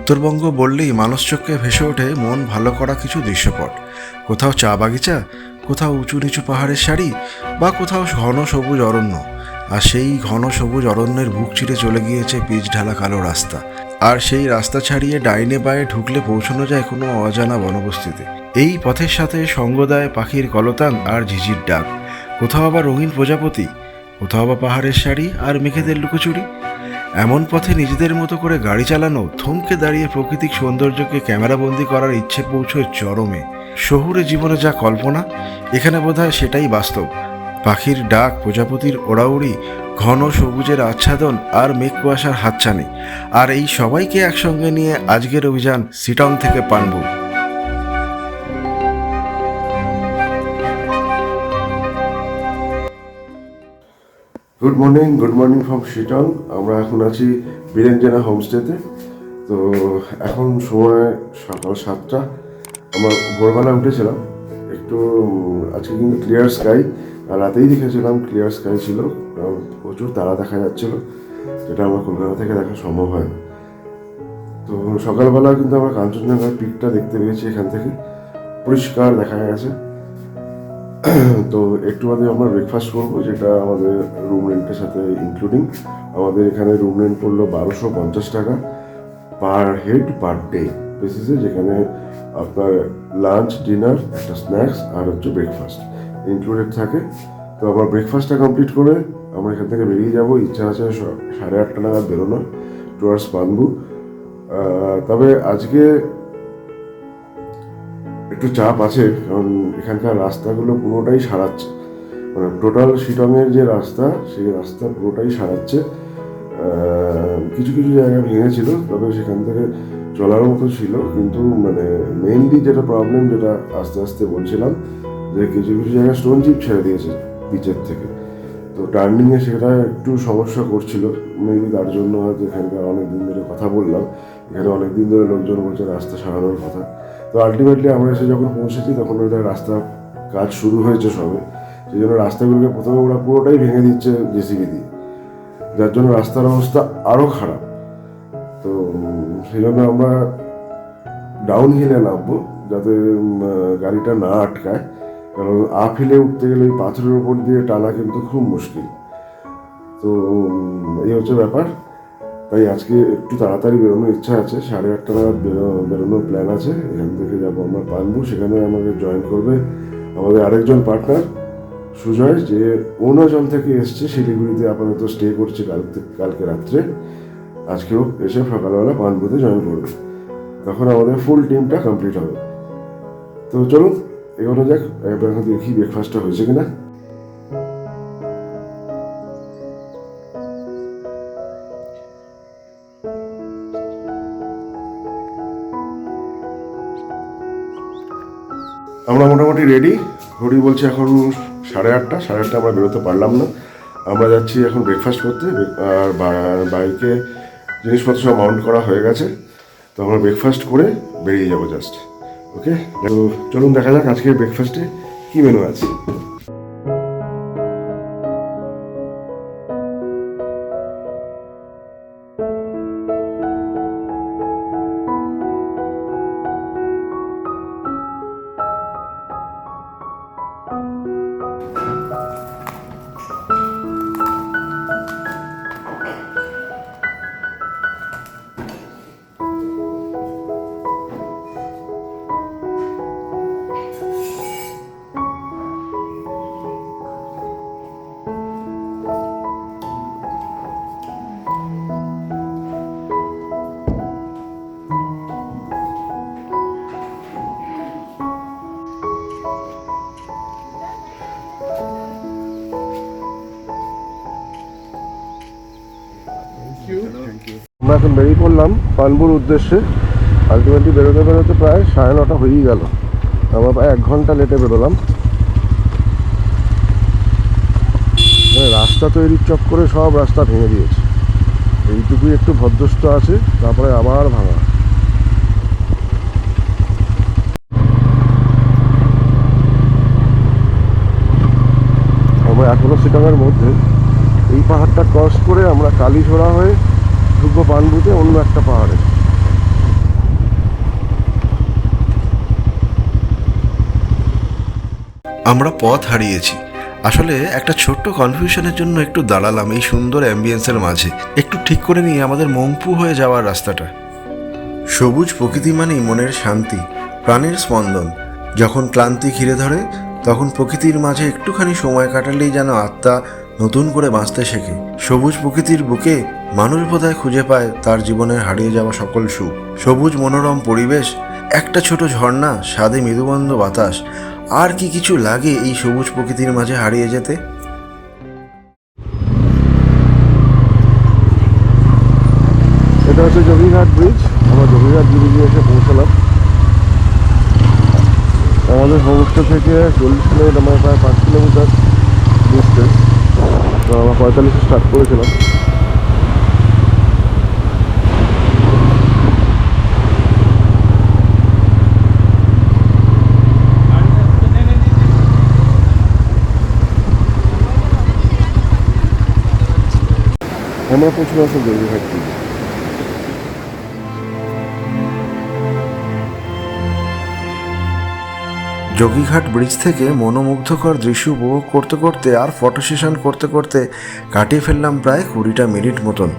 উত্তরবঙ্গ বললেই মানুষ চোখে ভেসে ওঠে মন ভালো করা কিছু দৃশ্যপট। কোথাও চা বাগিচা, কোথাও উঁচু নিচু পাহাড়ের সারি, বা কোথাও ঘন সবুজ অরণ্য। আর সেই ঘন সবুজ অরণ্যের বুক চিরে চলে গিয়েছে পিচ ঢালা কালো রাস্তা। আর সেই রাস্তা ছাড়িয়ে ডাইনে বাঁয়ে ঢুকলে পৌঁছানো যায় কোনো অজানা বনবস্তিতে। এই পথের সাথে সঙ্গ দেয় পাখির কলতান আর ঝিঝির ডাক। কোথাও আবার রঙিন প্রজাপতি, কোথাও বা পাহাড়ের সারি আর মেঘেদের লুকোচুরি। এমন পথে নিজেদের মতো করে গাড়ি চালানো, থমকে দাঁড়িয়ে প্রাকৃতিক সৌন্দর্যকে ক্যামেরাবন্দি করার ইচ্ছে পৌঁছয় চরমে। শহুরে জীবনে যা কল্পনা, এখানে বোধহয় সেটাই বাস্তব। পাখির ডাক, প্রজাপতির ওড়াউড়ি, ঘন সবুজের আচ্ছাদন আর মেঘ কুয়াশার হাতছানি। আর এই সবাইকে একসঙ্গে নিয়ে আজকের অভিযান শিটং থেকে Panbu. Good morning from Sittong. আমরা এখন আছি বীরেঞ্জনা হোমস্টেতে। তো এখন সময় সকাল 7টা। আমরা ভোরবেলা উঠেছিলাম একটু। আজকে কিন্তু ক্লিয়ার স্কাই, আর রাতেই দেখেছিলাম ক্লিয়ার স্কাই ছিল, প্রচুর তারা দেখা যাচ্ছিল, যেটা আমার কলকাতা থেকে দেখা সম্ভব হয় না। তো সকালবেলা কিন্তু আমরা কাঞ্চনজঙ্ঘার পিকটা দেখতে পেয়েছি, এখান থেকে পরিষ্কার দেখা গেছে। তো একটু বাদে আমরা ব্রেকফাস্ট করবো, যেটা আমাদের রুম রেন্টের সাথে ইনক্লুডিং। আমাদের এখানে রুম রেন্ট পড়লো 1250 টাকা পার হেড পার ডে বেসিসে, যেখানে আপনার লাঞ্চ, ডিনার, একটা স্ন্যাক্স আর হচ্ছে ব্রেকফাস্ট ইনক্লুডেড থাকে। তো আমরা ব্রেকফাস্টটা কমপ্লিট করে আমরা এখান থেকে বেরিয়ে যাবো। ইচ্ছা আছে 8:30 নাগাদ বেরোনোর টুয়ার্ডস পানবু। তবে আজকে একটু চাপ আছে, কারণ এখানকার রাস্তাগুলো পুরোটাই সারাচ্ছে, মানে টোটাল শিটংয়ের যে রাস্তা, সেই রাস্তা পুরোটাই সারাচ্ছে। কিছু কিছু জায়গা ভেঙেছিল, তবে সেখান থেকে চলার মতো ছিল। কিন্তু মানে মেইনলি যেটা প্রবলেম, যেটা আস্তে আস্তে বলছিলাম, যে কিছু কিছু জায়গায় স্টোন চিপ ছেড়ে দিয়েছে বিচের থেকে। তো টার্নিংয়ে সেটা একটু সমস্যা করছিল। মেবি তার জন্য হয়তো এখানকার অনেক দিন ধরে কথা বললাম, এখানে অনেক দিন ধরে লোকজন বলছে রাস্তা সারানোর কথা। তো আলটিমেটলি আমরা এসে যখন পৌঁছেছি, তখন ওটা রাস্তার কাজ শুরু হয়েছে সবে। সেই জন্য রাস্তাগুলোকে প্রথমে ওরা পুরোটাই ভেঙে দিচ্ছে জেসিবি দিয়ে, যার জন্য রাস্তার অবস্থা আরও খারাপ। তো সেই জন্য আমরা ডাউন হিলে নামবো, যাতে গাড়িটা না আটকায়, কারণ আপ হিলে উঠতে গেলে ওই পাথরের উপর দিয়ে টানা কিন্তু খুব মুশকিল। তো এই হচ্ছে ব্যাপার। তাই আজকে একটু তাড়াতাড়ি বেরোনোর ইচ্ছা আছে, 8:30 নাগাদ বেরোনোর প্ল্যান আছে। এখান থেকে যাবো আমরা পানবু। সেখানে আমাকে জয়েন করবে আমাদের আরেকজন পার্টনার সুজয়, যে অরুণাচল থেকে এসছে, শিলিগুড়িতে আপাতত স্টে করছে কালকে রাত্রে। আজকেও এসে সকালবেলা পানবুতে জয়েন করবে, তখন আমাদের ফুল টিমটা কমপ্লিট হবে। তো চলুন এগোনো যাক। এবার এখন দেখি ব্রেকফাস্টটা হয়েছে কিনা। আমরা মোটামুটি রেডি। ঘড়ি বলছে এখন 8:30। আমরা বেরোতে পারলাম না। আমরা যাচ্ছি এখন ব্রেকফাস্ট করতে। আর বাইকে জিনিসপত্র সব মাউন্ট করা হয়ে গেছে। তো আমরা ব্রেকফাস্ট করে বেরিয়ে যাবো জাস্ট। ওকে, তো চলুন দেখা যাক আজকে ব্রেকফাস্টে কী মেনু আছে। আমরা এখন বেরিয়ে পড়লাম পানবুর উদ্দেশ্যে। আলটিমেটলি বেরোতে বেরোতে প্রায় 9:30 হয়েই গেল। আমরা প্রায় 1 ঘন্টা লেটে বেরোলাম। রাস্তা তৈরির চক্করে সব রাস্তা ভেঙে দিয়েছে, এইটুকুই একটু ভদ্রস্থ আছে, তারপরে আবার ভাঙা। আমরা এখনো শিটংয়ের মধ্যে। এই পাহাড়টা ক্রস করে আমরা কালীঝোড়া হয়ে ঢুকবো পানবুতে, অন্য একটা পাহাড়ে। আমরা পথ হারিয়েছি। আসলে একটা ছোট্ট কনফিউশনের জন্য একটু দাঁড়ালাম এই সুন্দর অ্যাম্বিয়েন্সের মাঝে, একটু ঠিক করে নিয়ে আমাদের মংপু হয়ে যাওয়ার রাস্তাটা। সবুজ প্রকৃতি মানেই মনের শান্তি, প্রাণের স্পন্দন। যখন ক্লান্তি ঘিরে ধরে তখন প্রকৃতির মাঝে একটুখানি সময় কাটালেই যেন আত্মা নতুন করে বাঁচতে শেখে। সবুজ প্রকৃতির বুকে মানুষ বোধহয় খুঁজে পায় তার জীবনের হারিয়ে যাওয়া সকল সুখ। সবুজ মনোরম পরিবেশ, একটা ছোট ঝর্ণা, স্বাদে মৃদুমন্দ বাতাস, আর কি কিছু লাগে এই সবুজ প্রকৃতির মাঝে হারিয়ে যেতে? এটা হচ্ছে যোগীঘাট ব্রিজ। আমরা যোগীঘাট ব্রিজে এসে পৌঁছালাম। আমাদের হোমস্টে থেকে 40 কিলোমিটার, মানে প্রায় 5 কিলোমিটার ডিস্টেন্স। তো আমরা 45 স্টার্ট করেছিলাম। আমরা পৌঁছে আসলাম যোগীঘাট ব্রিজে। যোগীঘাট ব্রিজ থেকে মনোমুগ্ধকর দৃশ্য উপভোগ করতে করতে আর ফটো সেশন করতে করতে কাটিয়ে ফেললাম প্রায় 20টা মিনিট মতন।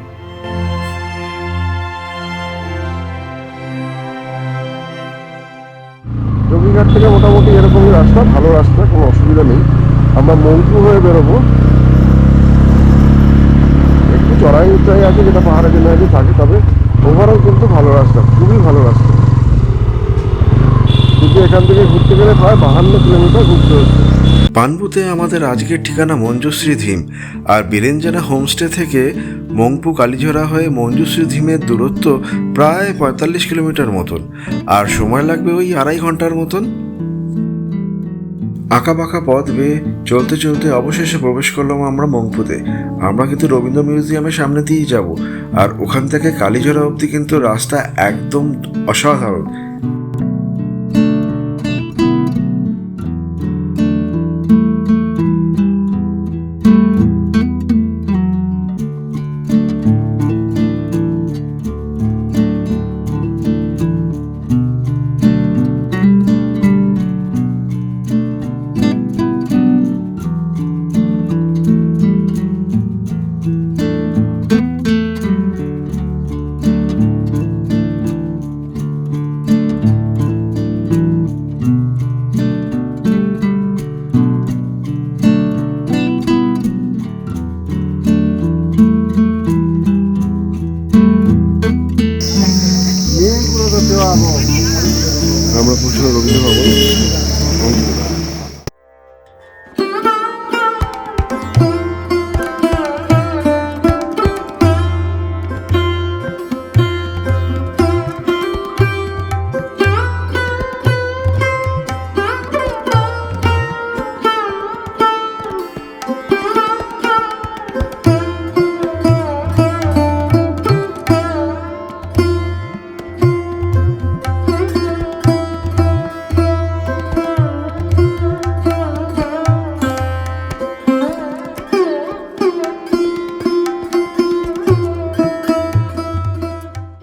যোগীঘাট থেকে মোটামুটি এরকমই রাস্তা, ভালো রাস্তা, কোনো অসুবিধা নেই। আমরা মংপু হয়ে বেরোবো। একটু চড়াই উচ্চাই আছে, যেটা পাহাড়ে জেনারেলি থাকে, তবে ওভারঅল কিন্তু ভালো রাস্তা, খুবই ভালো রাস্তা। কিন্তু এখান থেকে ঘুরতে গেলে প্রায় 52 কিলোমিটার ঘুরতে হচ্ছে। পানপুতে আমাদের আজকের ঠিকানা মঞ্জুশ্রী ধিম, আর বীরেঞ্জানা হোমস্টে থেকে মংপু কালীঝরা হয়ে মঞ্জুশ্রী ধিমের দূরত্ব প্রায় 45 কিলোমিটার মতন, আর সময় লাগবে ওই 2.5 ঘন্টার মতন। আঁকাবাঁকা পথ বেয়ে চলতে চলতে অবশেষে প্রবেশ করলাম আমরা মংপুতে। আমরা কিন্তু রবীন্দ্র মিউজিয়ামের সামনে দিয়েই যাব, আর ওখান থেকে কালীঝরা অবধি কিন্তু রাস্তা একদম অসাধারণ। আমরা পৌঁছলাম রবীন্দ্র ভবন।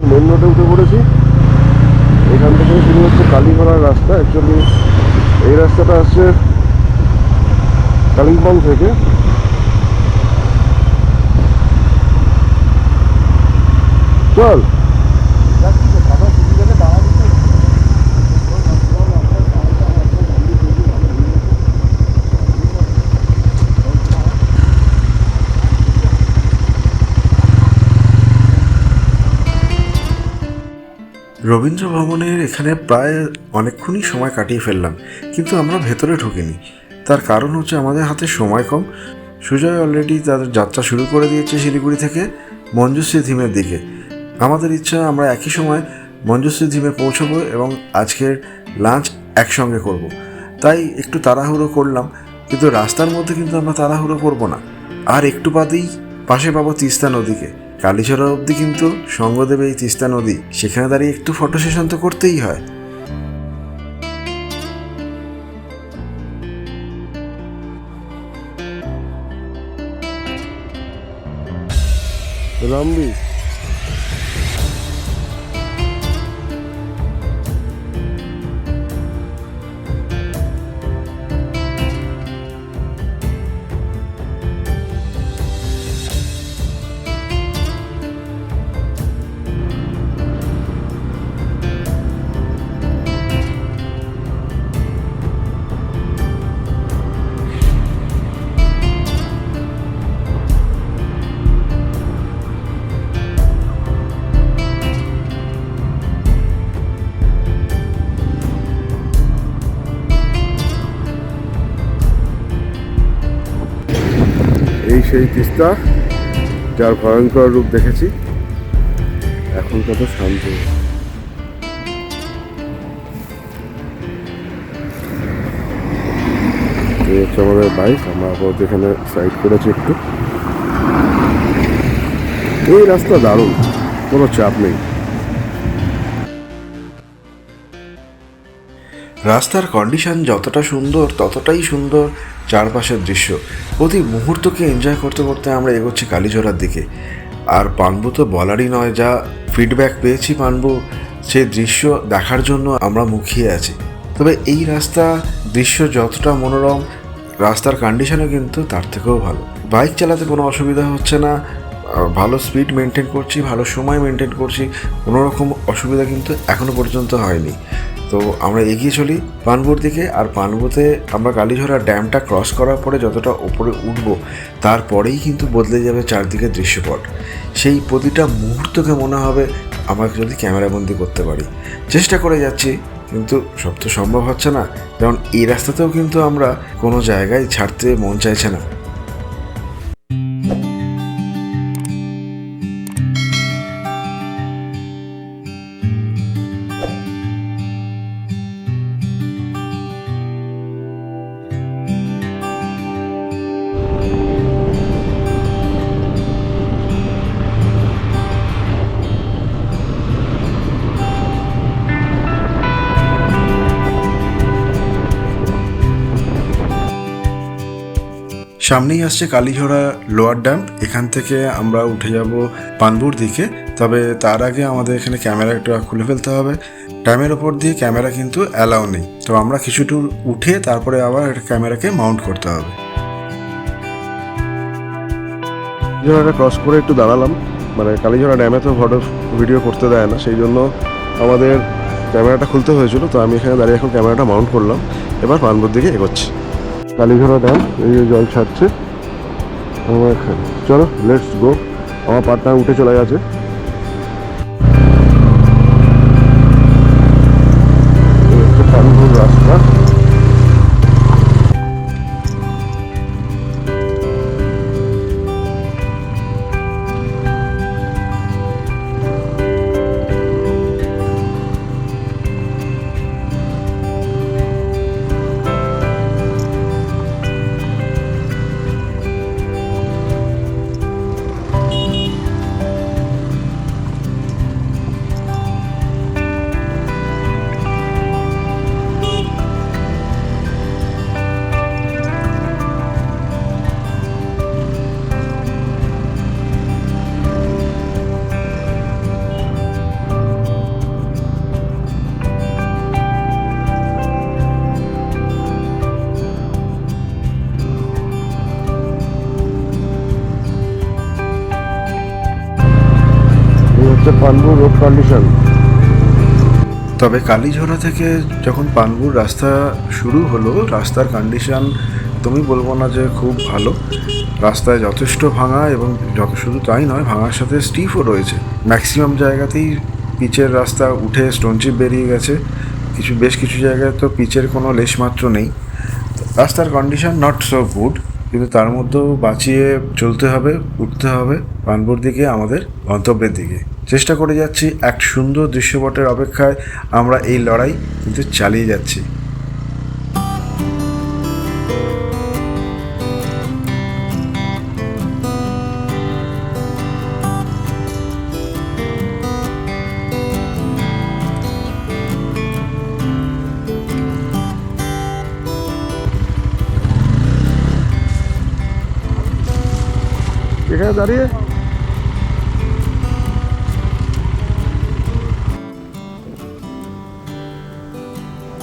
মেন রোডে উঠে পড়েছি। এখান থেকে শুরু হচ্ছে কালীঘোড়ার রাস্তা। অ্যাকচুয়ালি এই রাস্তাটা আসছে কালিম্পং থেকে। চল রবীন্দ্র ভবনের এখানে প্রায় অনেকক্ষণই সময় কাটিয়ে ফেললাম, কিন্তু আমরা ভেতরে ঢুকিনি। তার কারণ হচ্ছে আমাদের হাতে সময় কম। সুজয় অলরেডি তাদের যাত্রা শুরু করে দিয়েছে শিলিগুড়ি থেকে মঞ্জুশ্রী ধিমের দিকে। আমাদের ইচ্ছা আমরা একই সময় মঞ্জুশ্রী ধিমে পৌঁছবো এবং আজকের লাঞ্চ একসঙ্গে করব। তাই একটু তাড়াহুড়ো করলাম, কিন্তু রাস্তার মধ্যে কিন্তু আমরা তাড়াহুড়ো করব না। আর একটু বাদেই পাশে পাবো তিস্তা নদীকে। কালীঝরা অবধি কিন্তু সঙ্গ দেবে এই তিস্তা নদী। সেখানে দাঁড়িয়ে একটু ফটো সেশন তো করতেই হয়। রামবি এই সেই তিস্তা যার ভয়ঙ্কর রূপ দেখেছি, এখন কত শান্ত। এই হচ্ছে আমাদের বাইক, আমরা আপাতত এখানে সাইড করেছি একটু। এই রাস্তা দারুণ, কোনো চাপ নেই। রাস্তার কন্ডিশন যতটা সুন্দর ততটাই সুন্দর চারপাশের দৃশ্য। প্রতি মুহূর্তকে এনজয় করতে করতে আমরা এগোচ্ছি কালীঝোড়ার দিকে। আর পানবু তো বলারই নয়, যা ফিডব্যাক পেয়েছি পানবু, সে দৃশ্য দেখার জন্য আমরা মুখিয়ে আছি। তবে এই রাস্তা দৃশ্য যতটা মনোরম, রাস্তার কন্ডিশনও কিন্তু তার থেকেও ভালো। বাইক চালাতে কোনো অসুবিধা হচ্ছে না, ভালো স্পিড মেনটেন করছি, ভালো সময় মেনটেন করছি, কোনো রকম অসুবিধা কিন্তু এখনও পর্যন্ত হয়নি। তো আমরা এগিয়ে চলি পানবুর দিকে। আর পানবুতে আমরা কালীঝোড়া ড্যামটা ক্রস করার পরে যতটা ওপরে উঠব, তারপরেই কিন্তু বদলে যাবে চারদিকের দৃশ্যপট। সেই প্রতিটা মুহূর্তকে মনে হবে আমাকে যদি ক্যামেরাবন্দি করতে পারি। চেষ্টা করে যাচ্ছি, কিন্তু সব তো সম্ভব হচ্ছে না। যেমন এই রাস্তাতেও কিন্তু আমরা কোনো জায়গায় ছাড়তে মন চাইছে না। সামনেই আসছে কালীঝোড়া লোয়ার ড্যাম, এখান থেকে আমরা উঠে যাব পানবুর দিকে। তবে তার আগে আমাদের এখানে ক্যামেরাটা খুলে ফেলতে হবে। ড্যামের ওপর দিয়ে ক্যামেরা কিন্তু অ্যালাউ নেই, তো আমরা কিছু দূর উঠে তারপরে আবার ক্যামেরাকে মাউন্ট করতে হবে। কালীঝোড়াটা ক্রস করে একটু দাঁড়ালাম, মানে কালীঝোড়া ড্যামে তো ফটো ভিডিও করতে দেয় না, সেই জন্য আমাদের ক্যামেরাটা খুলতে হয়েছিল। তো আমি এখানে দাঁড়িয়ে এখন ক্যামেরাটা মাউন্ট করলাম, এবার পানবুর দিকে এগোচ্ছি। কালীঝোড়া ড্যাম, এই যে জল ছাড়ছে আমার এখানে। চলো লেটস গো। আমার পার্টনার উঠে চলে গেছে। পানবুর রাস্তা, পানবুর রোড কন্ডিশন। তবে কালীঝোড়া থেকে যখন পানবুর রাস্তা শুরু হলো, রাস্তার কন্ডিশন তুমি বলবো না যে খুব ভালো। রাস্তায় যথেষ্ট ভাঙা, এবং শুধু তাই নয়, ভাঙার সাথে স্টিফও রয়েছে। ম্যাক্সিমাম জায়গাতেই পিচের রাস্তা উঠে স্টোনচিপ বেরিয়ে গেছে, বেশ কিছু জায়গায় তো পিচের কোনো লেশমাত্র নেই। রাস্তার কন্ডিশন নট সো গুড, কিন্তু তার মধ্যেও বাঁচিয়ে চলতে হবে, উঠতে হবে পানবুর দিকে, আমাদের গন্তব্যের দিকে। চেষ্টা করে যাচ্ছি, এক সুন্দর দৃশ্যপটের অপেক্ষায় আমরা এই লড়াই কিন্তু চালিয়ে যাচ্ছি। এখানে দাঁড়িয়ে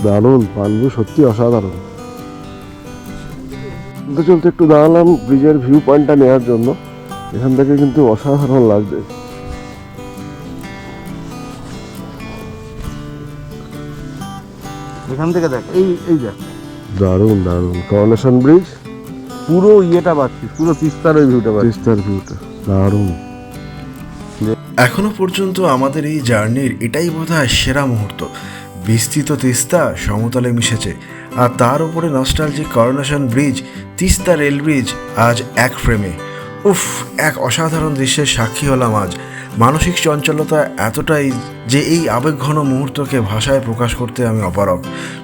দারুণ, পানবু সত্যি অসাধারণ। চলতে চলতে একটু দাঁড়ালাম ব্রিজের ভিউ পয়েন্টটা নেওয়ার জন্য। এখান থেকে কিন্তু অসাধারণ লাগছে। এখান থেকে দেখ, এই দেখ, দারুণ দারুণ করোনেশন ব্রিজ, পুরো ইয়েটা পাচ্ছিস, পুরো তিস্তার ওই ভিউটা পাচ্ছিস। তিস্তার ভিউটা দারুণ। এখনো পর্যন্ত আমাদের এই জার্নির এটাই বোধহয় সেরা মুহূর্ত। বিস্তৃত তিস্তা সমতলে মিশেছে, আর তার উপরে nostalgic coronation bridge, Teesta rail bridge আজ এক ফ্রেমে। উফ, এক অসাধারণ দৃশ্যের সাক্ষী হলাম আজ। মানসিক চঞ্চলতা এতটাই যে এই আবেগঘন মুহূর্তকে ভাষায় প্রকাশ করতে আমি অপারগ,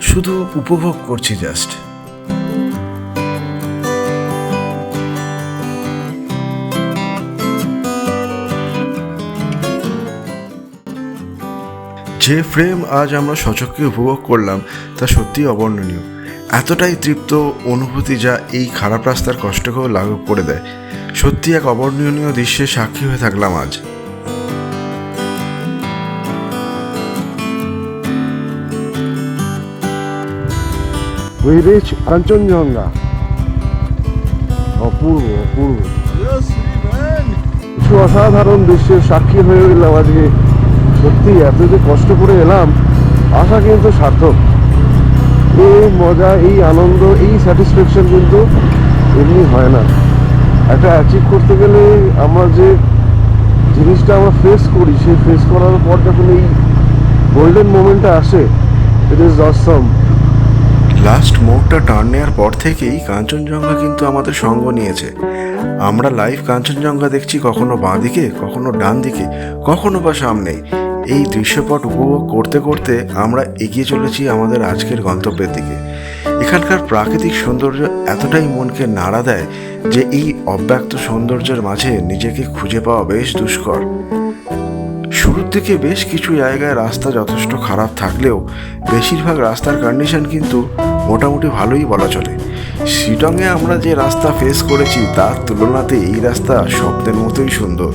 শুধু উপভোগ করছি জাস্ট। যে ফ্রেম আজ আমরা সচক্ষে উপভোগ করলাম তা সত্যিই অবর্ণনীয়। এতটাই তৃপ্ত অনুভূতি যা এই খারাপ রাস্তার কষ্টকেও লাঘব করে দেয়। সত্যি এক অবর্ণনীয় দৃশ্যের সাক্ষী হয়ে থাকলাম আজ। We reach Kanchenjunga. অপূর্ব অপূর্ব, কিছু অসাধারণ দৃশ্যের সাক্ষী হয়ে গেলাম আজকে। সত্যি এত যে কষ্ট করে এলাম, আশা কিন্তু সার্থক। এই মজা, এই আনন্দ, এই স্যাটিসফ্যাকশন কিন্তু এমনি হয় না। একটা অ্যাচিভ করতে গেলে আমরা যে জিনিসটা আমরা ফেস করি, সেই ফেস করার পর যখন এই গোল্ডেন মোমেন্টটা আসে, ইট ইজ অসম। লাস্ট মোড়টা টার্ন নেওয়ার পর থেকেই কাঞ্চনজঙ্ঘা কিন্তু আমাদের সঙ্গ নিয়েছে। আমরা লাইভ কাঞ্চনজঙ্ঘা দেখছি, কখনো বাঁ দিকে, কখনো ডান দিকে, কখনো বা সামনে। এই দৃশ্যপট উপভোগ করতে করতে আমরা এগিয়ে চলেছি আমাদের আজকের গন্তব্যের দিকে। এখানকার প্রাকৃতিক সৌন্দর্য এতটাই মনকে নাড়া দেয় যে এই অব্যক্ত সৌন্দর্যের মাঝে নিজেকে খুঁজে পাওয়া বেশ দুষ্কর। শুরুর দিকে বেশ কিছু জায়গায় রাস্তা যথেষ্ট খারাপ থাকলেও বেশিরভাগ রাস্তার কন্ডিশন কিন্তু মোটামুটি ভালোই বলা চলে। শিলংয়ে আমরা যে রাস্তা ফেস করেছি তার তুলনাতে এই রাস্তা স্বপ্নের মতোই সুন্দর।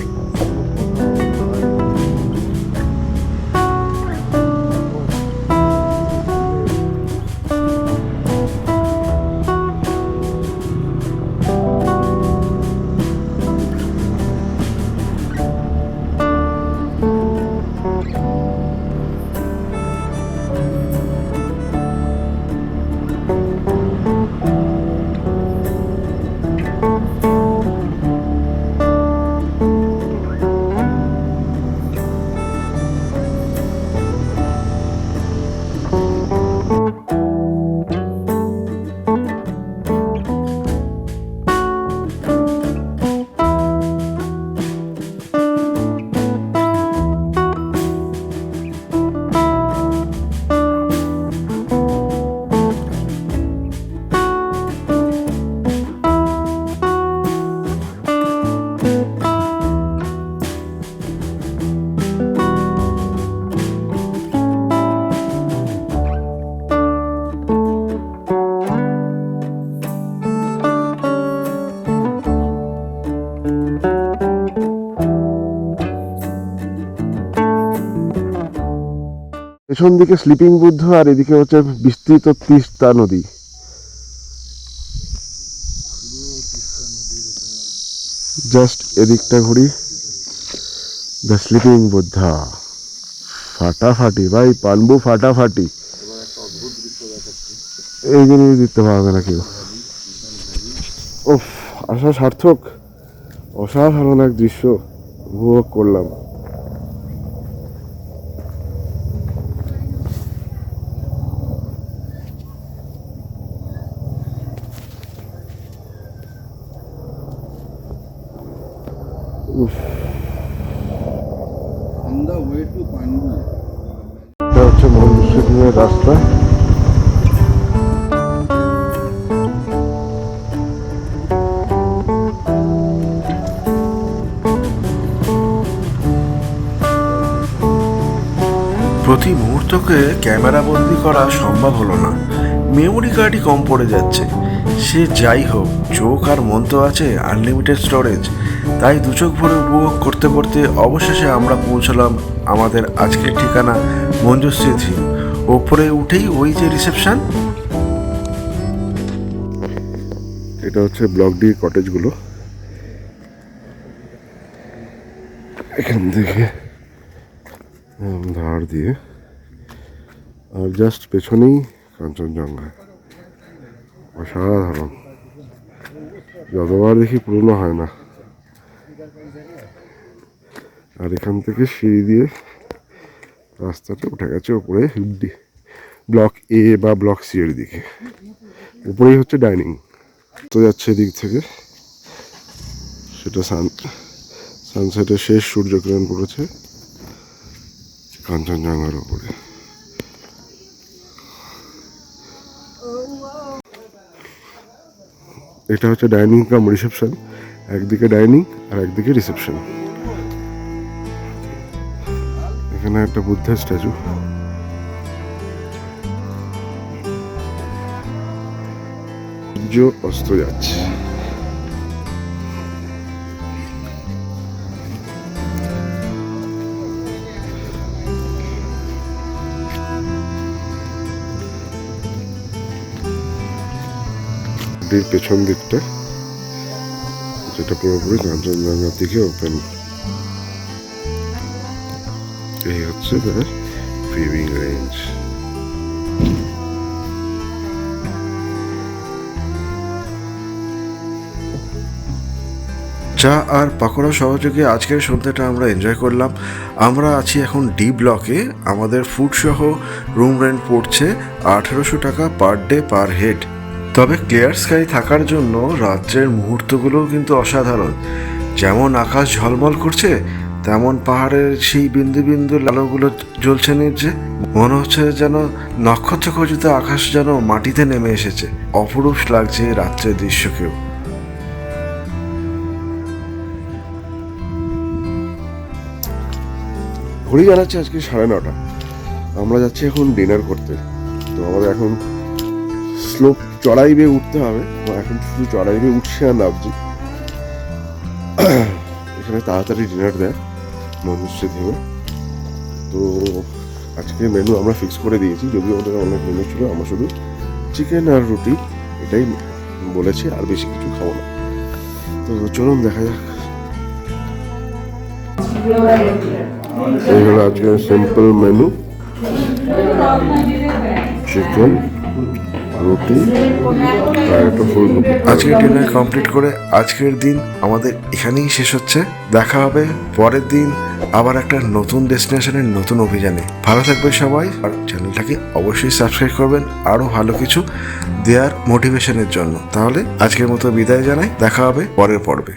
পেছন দিকে স্লিপিং বুদ্ধ, আর এদিকে হচ্ছে বিস্তৃত তিস্তা নদী। জাস্ট এদিকটা ঘুরি, দ্য স্লিপিং বুদ্ধা। ফাটাফাটি ভাই, পানবু ফাটাফাটি। এই জিনিস দিতে পারবে না কেউ। উফ, আশা সার্থক। অসাধারণ এক দৃশ্য উপভোগ করলাম। এটা হচ্ছে মন্দিরের রাস্তা। প্রতি মুহূর্তকে ক্যামেরা বন্দি করা সম্ভব হলো না, মেমোরি কার্ডই কম পড়ে যাচ্ছে। সে যাই হোক, চোখ আর মন তো আছে আনলিমিটেড স্টোরেজ। তাই দু চোখ ভরে উপভোগ করতে করতে অবশেষে আমরা পৌঁছলাম আমাদের আজকের ঠিকানা মঞ্জুশ্রী থিম। ওপরে উঠেই ওই যে রিসেপশন। এটা হচ্ছে ব্লক ডি কটেজগুলো। এখান থেকে ধার দিয়ে, আর জাস্ট পেছনেই কাঞ্চনজঙ্ঘা। অসাধারণ, যতবার দেখি পুরনো হয় না। আর এখান থেকে সিঁড়ি দিয়ে রাস্তাটা উঠে গেছে ওপরে ব্লক এ বা ব্লক সি এর দিকে। উপরেই হচ্ছে ডাইনিং। তো যাচ্ছে এদিক থেকে, সেটা সানসেটের শেষ সূর্যকিরণ পড়েছে কাঞ্চনজঙ্ঘার উপরে। এটা হচ্ছে ডাইনিং কাম রিসেপশন। একদিকে ডাইনিং আর একদিকে রিসেপশন। এখানে একটা বুদ্ধের স্ট্যাচু। সূর্য অস্ত যাচ্ছে। পেছন দিকটা, যেটা পুরোপুরি কাঞ্চনজঙ্ঘার দিকে ওপেন। এই হচ্ছে তার ভিউইং রেঞ্জ। চা আর পাকোড়া সহযোগে আজকের সন্ধ্যাটা আমরা এনজয় করলাম। আমরা আছি এখন ডি ব্লকে। আমাদের ফুড সহ রুম রেন্ট পড়ছে 1800 টাকা পার ডে পার হেড। তবে ক্লিয়ার স্কাই থাকার জন্য রাত্রের মুহূর্তগুলোও কিন্তু অসাধারণ। যেমন আকাশ ঝলমল করছে, তেমন পাহাড়ের সেই বিন্দু বিন্দু আলোগুলো জ্বলছে নিচে। মনে হচ্ছে যেন নক্ষত্র খচিত আকাশ যেন মাটিতে নেমে এসেছে। অপরূপ লাগছে রাত্রের দৃশ্যকেও। ঘড়ি জানাচ্ছে আজকে 9:30। আমরা যাচ্ছি এখন ডিনার করতে। তো আমাদের এখন স্লোপ চড়াই বেয়ে উঠতে হবে। এখন শুধু চড়াই বেয়ে উঠছে আর নামছি। এখানে তাড়াতাড়ি ডিনার দেয় মনুষ্য ধীমে। তো আজকে মেনু আমরা ফিক্স করে দিয়েছি, যদিও ওদের অনেক মেনু ছিল। আমরা শুধু চিকেন আর রুটি এটাই বলেছি, আর বেশি কিছু খাবো না। তো চলুন দেখা যাক। এই হলো আজকে সিম্পল মেনু, চিকেন, রুটি আর একটা ফুলকপি। আজকের ডিনার কমপ্লিট করে আজকের দিন আমাদের এখানেই শেষ হচ্ছে। দেখা হবে পরের দিন আবার একটা নতুন ডেস্টিনেশনের নতুন অভিযানে। ভালো থাকবে সবাই, আর চ্যানেলটাকে অবশ্যই সাবস্ক্রাইব করবেন আরও ভালো কিছু দেওয়ার মোটিভেশনের জন্য। তাহলে আজকের মতো বিদায় জানাই, দেখা হবে পরের পর্বে।